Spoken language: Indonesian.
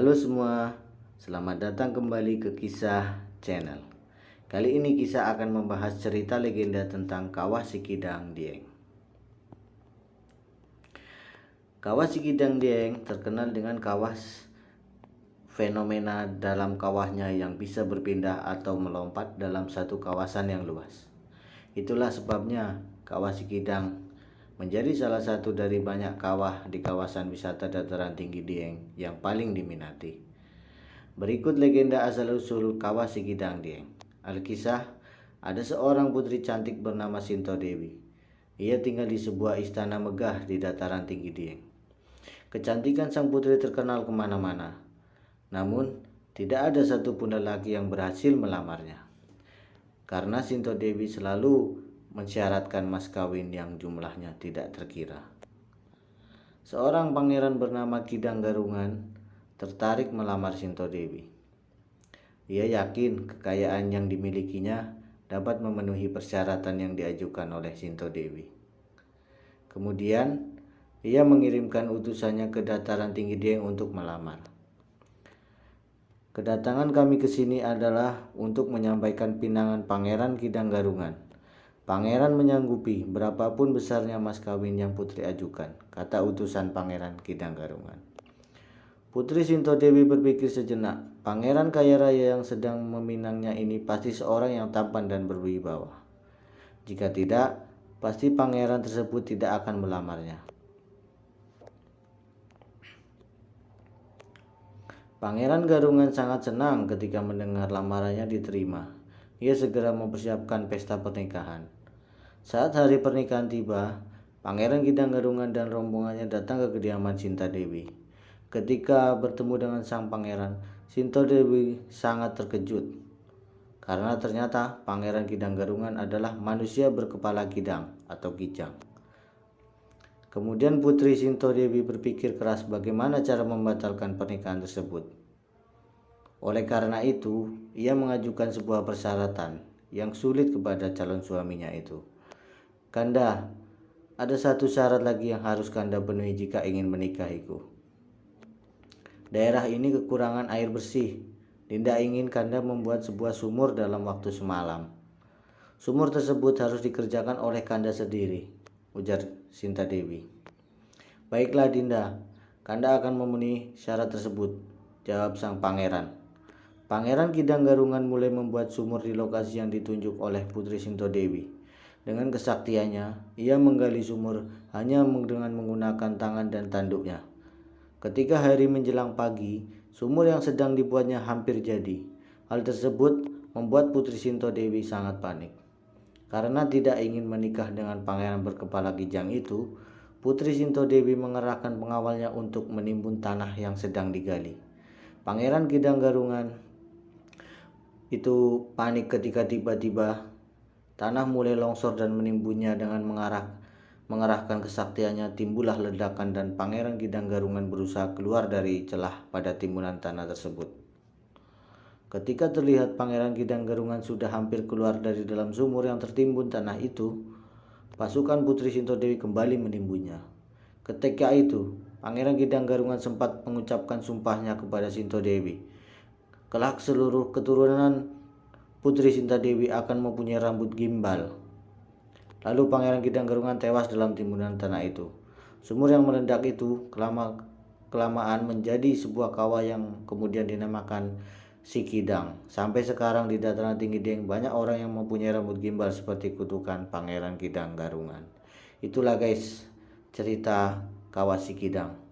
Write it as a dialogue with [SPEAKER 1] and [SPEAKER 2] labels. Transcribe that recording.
[SPEAKER 1] Halo semua, selamat datang kembali ke Kisah Channel. Kali ini kisah akan membahas cerita legenda tentang Kawah Sikidang Dieng. Kawah Sikidang Dieng terkenal dengan kawah fenomena dalam kawahnya yang bisa berpindah atau melompat dalam satu kawasan yang luas. Itulah sebabnya Kawah Sikidang menjadi salah satu dari banyak kawah di kawasan wisata dataran tinggi Dieng yang paling diminati. Berikut legenda asal-usul Kawah Sikidang Dieng. Alkisah, ada seorang putri cantik bernama Sinto Dewi. Ia tinggal di sebuah istana megah di dataran tinggi Dieng. Kecantikan sang putri terkenal kemana-mana. Namun, tidak ada satupun lelaki yang berhasil melamarnya. Karena Sinto Dewi selalu mensyaratkan mas kawin yang jumlahnya tidak terkira. Seorang pangeran bernama Kidang Garungan tertarik melamar Sinto Dewi. Ia yakin kekayaan yang dimilikinya dapat memenuhi persyaratan yang diajukan oleh Sinto Dewi. Kemudian, ia mengirimkan utusannya ke dataran tinggi Dieng untuk melamar. Kedatangan kami ke sini adalah untuk menyampaikan pinangan Pangeran Kidang Garungan. Pangeran menyanggupi berapapun besarnya mas kawin yang putri ajukan, kata utusan Pangeran Kidang Garungan. Putri Sinto Dewi berpikir sejenak. Pangeran kaya raya yang sedang meminangnya ini pasti seorang yang tampan dan berwibawa. Jika tidak, pasti pangeran tersebut tidak akan melamarnya. Pangeran Garungan sangat senang ketika mendengar lamarannya diterima. Ia segera mempersiapkan pesta pernikahan. Saat hari pernikahan tiba, Pangeran Kidang Garungan dan rombongannya datang ke kediaman Sinta Dewi. Ketika bertemu dengan sang pangeran, Sinto Dewi sangat terkejut karena ternyata Pangeran Kidang Garungan adalah manusia berkepala kidang atau kijang. Kemudian Putri Sinto Dewi berpikir keras bagaimana cara membatalkan pernikahan tersebut. Oleh karena itu, ia mengajukan sebuah persyaratan yang sulit kepada calon suaminya itu. Kanda, ada satu syarat lagi yang harus Kanda penuhi jika ingin menikahiku. Daerah ini kekurangan air bersih. Dinda ingin Kanda membuat sebuah sumur dalam waktu semalam. Sumur tersebut harus dikerjakan oleh Kanda sendiri, ujar Sinta Dewi. Baiklah Dinda, Kanda akan memenuhi syarat tersebut, jawab sang pangeran. Pangeran Kidang Garungan mulai membuat sumur di lokasi yang ditunjuk oleh Putri Sinto Dewi. Dengan kesaktiannya, ia menggali sumur hanya dengan menggunakan tangan dan tanduknya. Ketika hari menjelang pagi, sumur yang sedang dibuatnya hampir jadi. Hal tersebut membuat Putri Sinto Dewi sangat panik. Karena tidak ingin menikah dengan pangeran berkepala kijang itu, Putri Sinto Dewi mengerahkan pengawalnya untuk menimbun tanah yang sedang digali. Pangeran Kidang Garungan itu panik ketika tiba-tiba tanah mulai longsor dan menimbunnya. Dengan mengerahkan kesaktiannya, timbullah ledakan dan Pangeran Kidang Garungan berusaha keluar dari celah pada timbunan tanah tersebut. Ketika terlihat Pangeran Kidang Garungan sudah hampir keluar dari dalam sumur yang tertimbun tanah itu, pasukan Putri Sinto Dewi kembali menimbunnya. Ketika itu, Pangeran Kidang Garungan sempat mengucapkan sumpahnya kepada Sinto Dewi. Kelak seluruh keturunan Putri Sinta Dewi akan mempunyai rambut gimbal. Lalu Pangeran Kidang Garungan tewas dalam timbunan tanah itu. Sumur yang meledak itu kelamaan menjadi sebuah kawah yang kemudian dinamakan Sikidang. Sampai sekarang di dataran tinggi Dieng banyak orang yang mempunyai rambut gimbal seperti kutukan Pangeran Kidang Garungan. Itulah guys cerita Kawah Sikidang.